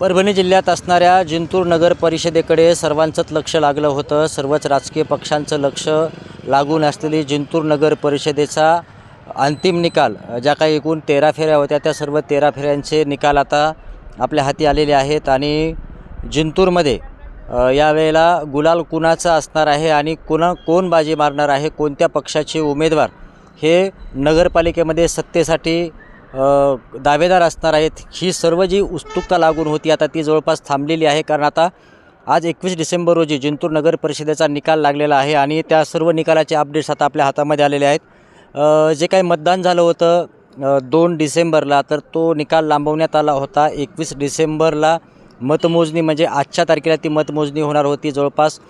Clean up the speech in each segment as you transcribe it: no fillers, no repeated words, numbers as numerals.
परभणी जिल्ह्यात असणाऱ्या जिंतूर नगर परिषदेकडे सर्वांचंच लक्ष लागलं होतं। सर्वच राजकीय पक्षांचं लक्ष लागून असलेली जिंतूर नगर परिषदेचा अंतिम निकाल, ज्या काही एकूण 13 फेऱ्या होत्या, त्या सर्व 13 फेऱ्यांचे निकाल आता आपल्या हाती आलेले आहेत। आणि जिंतूरमध्ये यावेळेला गुलाल कुणाचा असणार आहे आणि कोण बाजी मारणार आहे, कोणत्या पक्षाचे उमेदवार हे नगरपालिकेमध्ये सत्तेसाठी दावेदार असणार आहेत, ही सर्व जी उत्सुकता लागून होती आता ती जवळपास थांबलेली आहे। कारण आता आज 21 डिसेंबर रोजी जिंतूर नगर परिषदेचा निकाल लागलेला आहे आणि त्या सर्व निकालाचे अपडेट्स आता आपल्या हातामध्ये आलेले आहेत। जे काही मतदान झालं होतं 2 डिसेंबरला, तर तो निकाल लांबवण्यात आला होता। 21 डिसेंबरला मतमोजणी, म्हणजे आजच्या तारखेला ती मतमोजणी होणार होती। जवळपास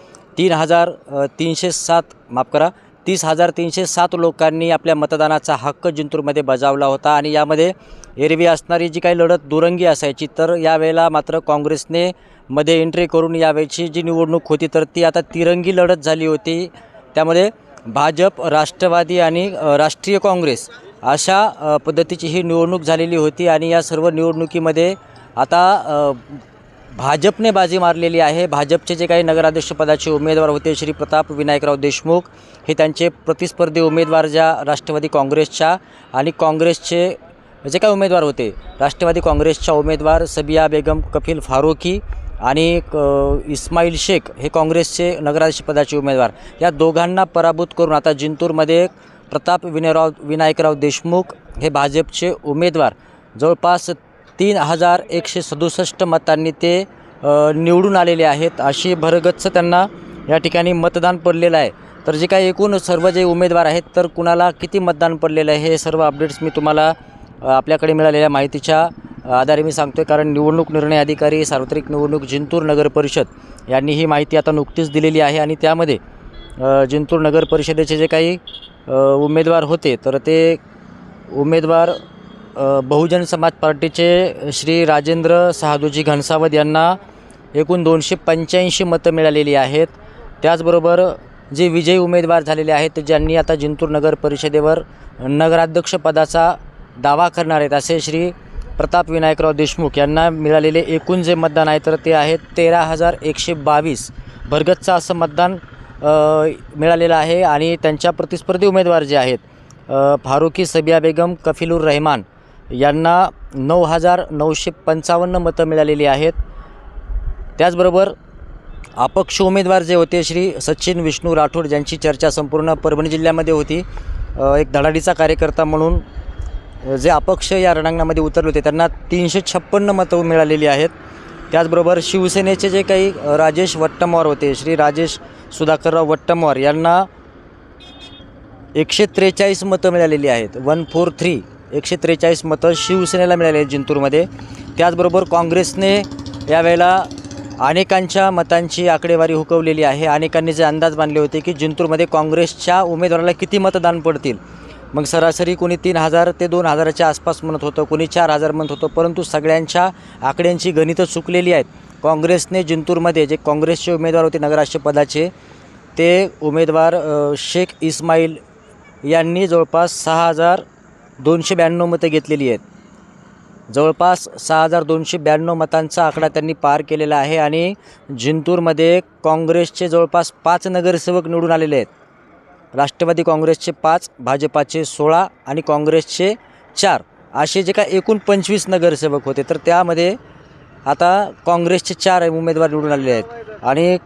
30,307 लोकांनी आपल्या मतदानाचा हक्क जिंतूरमध्ये बजावला होता। आणि यामध्ये एरवी असणारी जी काही लढत दुरंगी असायची, तर यावेळेला मात्र काँग्रेसने मध्ये एंट्री करून यावेळची जी निवडणूक होती तर ती आता तिरंगी लढत झाली होती। त्यामध्ये भाजप, राष्ट्रवादी आणि राष्ट्रीय काँग्रेस अशा पद्धतीची ही निवडणूक झालेली होती। आणि या सर्व निवडणुकीमध्ये आता भाजपने बाजी मारलेली आहे। भाजपचे जे काही नगराध्यक्षपदाचे उमेदवार होते श्री प्रताप विनायकराव देशमुख, हे त्यांचे प्रतिस्पर्धी उमेदवार ज्या राष्ट्रवादी काँग्रेसच्या आणि काँग्रेसचे जे काही उमेदवार होते, राष्ट्रवादी काँग्रेसच्या उमेदवार सबिया बेगम कफील फारुकी आणि इस्माईल शेख हे काँग्रेसचे नगराध्यक्षपदाचे उमेदवार, या दोघांना पराभूत करून आता जिंतूरमध्ये प्रताप विनायकराव देशमुख हे भाजपचे उमेदवार जवळपास 3,167 मतांनी ते निवडून आलेले आहेत। अशी भरगच्च त्यांना या ठिकाणी मतदान पडलेलं आहे। तर जे काही एकूण सर्व जे उमेदवार आहेत, तर कुणाला किती मतदान पडलेलं आहे हे सर्व अपडेट्स मी तुम्हाला आपल्याकडे मिळालेल्या माहितीच्या आधारे मी सांगतो आहे। कारण निवडणूक निर्णय अधिकारी, सार्वत्रिक निवडणूक जिंतूर नगर परिषद यांनी ही माहिती आता नुकतीच दिलेली आहे। आणि त्यामध्ये जिंतूर नगर परिषदेचे जे काही उमेदवार होते, तर ते उमेदवार बहुजन समाज पार्टीचे श्री राजेंद्र सहादूजी घनसावत यांना एकूण 285 मतं मिळालेली आहेत। त्याचबरोबर जे विजयी उमेदवार झालेले आहेत, ज्यांनी आता जिंतूर नगर परिषदेवर नगराध्यक्षपदाचा दावा करणार आहेत, असे श्री प्रताप विनायकराव देशमुख यांना मिळालेले एकूण जे मतदान आहे, तर ते आहेत 13,122 भरगच्च असं मतदान मिळालेलं आहे। आणि त्यांच्या प्रतिस्पर्धी उमेदवार जे आहेत फारुकी सबिया बेगम कफिलुर रहमान यांना 9,955 मतं मिळालेली आहेत। त्याचबरोबर अपक्ष उमेदवार जे होते श्री सचिन विष्णू राठोड, ज्यांची चर्चा संपूर्ण परभणी जिल्ह्यामध्ये होती, एक धडाडीचा कार्यकर्ता म्हणून जे अपक्ष या रणांगणामध्ये उतरले होते, त्यांना 356 मतं मिळालेली आहेत। त्याचबरोबर शिवसेनेचे जे काही राजेश वट्टमवार होते, श्री राजेश सुधाकरराव वट्टमवार यांना 143 मतं मिळालेली आहेत। 143 मतं शिवसेनेला मिळाले आहेत जिंतूरमध्ये। त्याचबरोबर काँग्रेसने यावेळेला अनेकांच्या मतांची आकडेवारी हुकवलेली आहे। अनेकांनी जे अंदाज बांधले होते की जिंतूरमध्ये काँग्रेसच्या उमेदवाराला किती मतदान पडतील, मग सरासरी कोणी 3,000 ते 2,000च्या आसपास म्हणत होतं, कोणी 4,000 म्हणत होतं, परंतु सगळ्यांच्या आकड्यांची गणितं चुकलेली आहेत। काँग्रेसने जिंतूरमध्ये जे काँग्रेसचे उमेदवार होते नगराध्यक्षपदाचे, ते उमेदवार शेख इस्माईल यांनी जवळपास 6,292 मतं घेतलेली आहेत। जवळपास 6,292 मतांचा आकडा त्यांनी पार केलेला आहे। आणि जिंतूरमध्ये काँग्रेसचे जवळपास 5 नगरसेवक निवडून आलेले आहेत। राष्ट्रवादी काँग्रेसचे 5, भाजपाचे 16 आणि काँग्रेसचे 4 असे जे काय एकूण 25 नगरसेवक होते, तर त्यामध्ये आता काँग्रेसचे 4 उमेदवार निवडून आलेले आहेत। आणि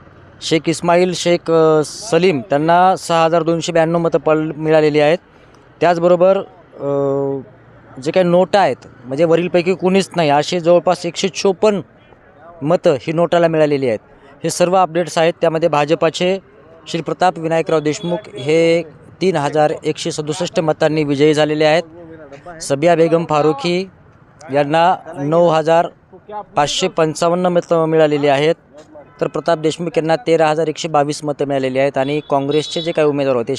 शेख इस्माईल शेख सलीम त्यांना 6,292 मतं मिळालेली आहेत। त्याचबरोबर जे काही नोटा आहेत, म्हणजे वरीलपैकी कोणीच नाही, असे जवळपास 154 मतं ही नोटाला मिळालेली आहेत। हे सर्व अपडेट्स आहेत। त्यामध्ये भाजपाचे श्री प्रताप विनायकराव देशमुख हे 3,167 मतांनी विजयी झालेले आहेत। सबिया बेगम फारुकी यांना 9,555 मतं मिळालेली आहेत। तर प्रताप देशमुख यांना 13,122 मतं मिळालेली आहेत। आणि काँग्रेसचे जे काही उमेदवार होते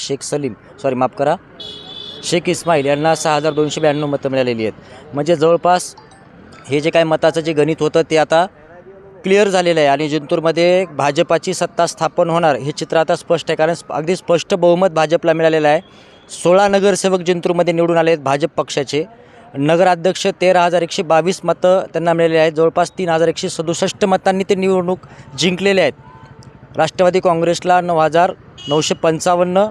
शेख इस्माईल यांना 6,292 मतं मिळालेली आहेत। म्हणजे जवळपास हे जे काही मताचं जे गणित होतं ते आता क्लिअर झालेलं आहे। आणि जिंतूरमध्ये भाजपाची सत्ता स्थापन होणार हे चित्र आता स्पष्ट आहे। कारण अगदी स्पष्ट बहुमत भाजपला मिळालेलं आहे। 16 नगरसेवक जिंतूरमध्ये निवडून आले आहेत भाजप पक्षाचे। नगराध्यक्ष 13,122 मतं त्यांना मिळालेली आहेत. जवळपास 3,167 मतांनी ते निवडणूक जिंकलेले आहेत. राष्ट्रवादी काँग्रेसला 9,955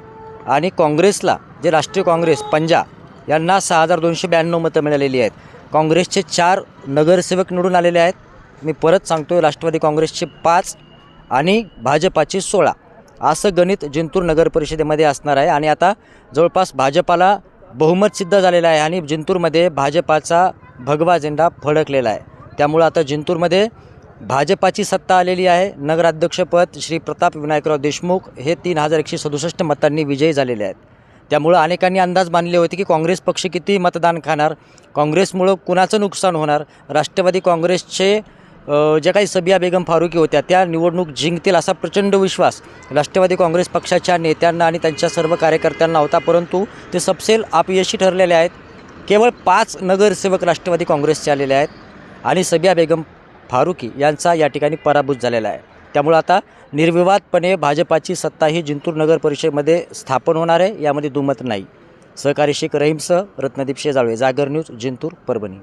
आणि काँग्रेसला जे राष्ट्रीय काँग्रेस पंजा यांना 6,292 मतं मिळालेली आहेत. काँग्रेसचे 4 नगरसेवक निवडून आलेले आहेत. मी परत सांगतो, राष्ट्रवादी काँग्रेसचे 5 आणि भाजपाचे 16 असं गणित जिंतूर नगर परिषदेमध्ये असणार आहे. आणि आता जवळपास भाजपाला बहुमत सिद्ध झालेलं आहे आणि जिंतूरमध्ये भाजपाचा भगवा झेंडा फडकलेला आहे. त्यामुळं आता जिंतूरमध्ये भाजपाची सत्ता आलेली आहे. नगराध्यक्षपद श्री प्रताप विनायकराव देशमुख हे 3,167 मतांनी विजयी झालेले आहेत. त्यामुळं अनेकांनी अंदाज बांधले होते की काँग्रेस पक्ष किती मतदान खाणार, काँग्रेसमुळं कुणाचं नुकसान होणार. राष्ट्रवादी काँग्रेसचे ज्या काही सबिया बेगम फारुकी होत्या त्या निवडणूक जिंकतील असा प्रचंड विश्वास राष्ट्रवादी काँग्रेस पक्षाच्या नेत्यांना आणि त्यांच्या सर्व कार्यकर्त्यांना होता. परंतु ते सपशेल अपयशी ठरलेले आहेत. केवळ 5 नगरसेवक राष्ट्रवादी काँग्रेसचे आलेले आहेत आणि सबिया बेगम फारुकी यांचा या ठिकाणी पराभूत झालेला आहे. त्यामुळे आता निर्विवादपणे भाजपाची सत्ता ही जिंतूर नगर परिषदेमध्ये स्थापन होणार आहे, यामध्ये दुमत नाही. सहकारी शेख रहीमसह रत्नदीप शेजावळे, जागर न्यूज, जिंतूर, परभणी.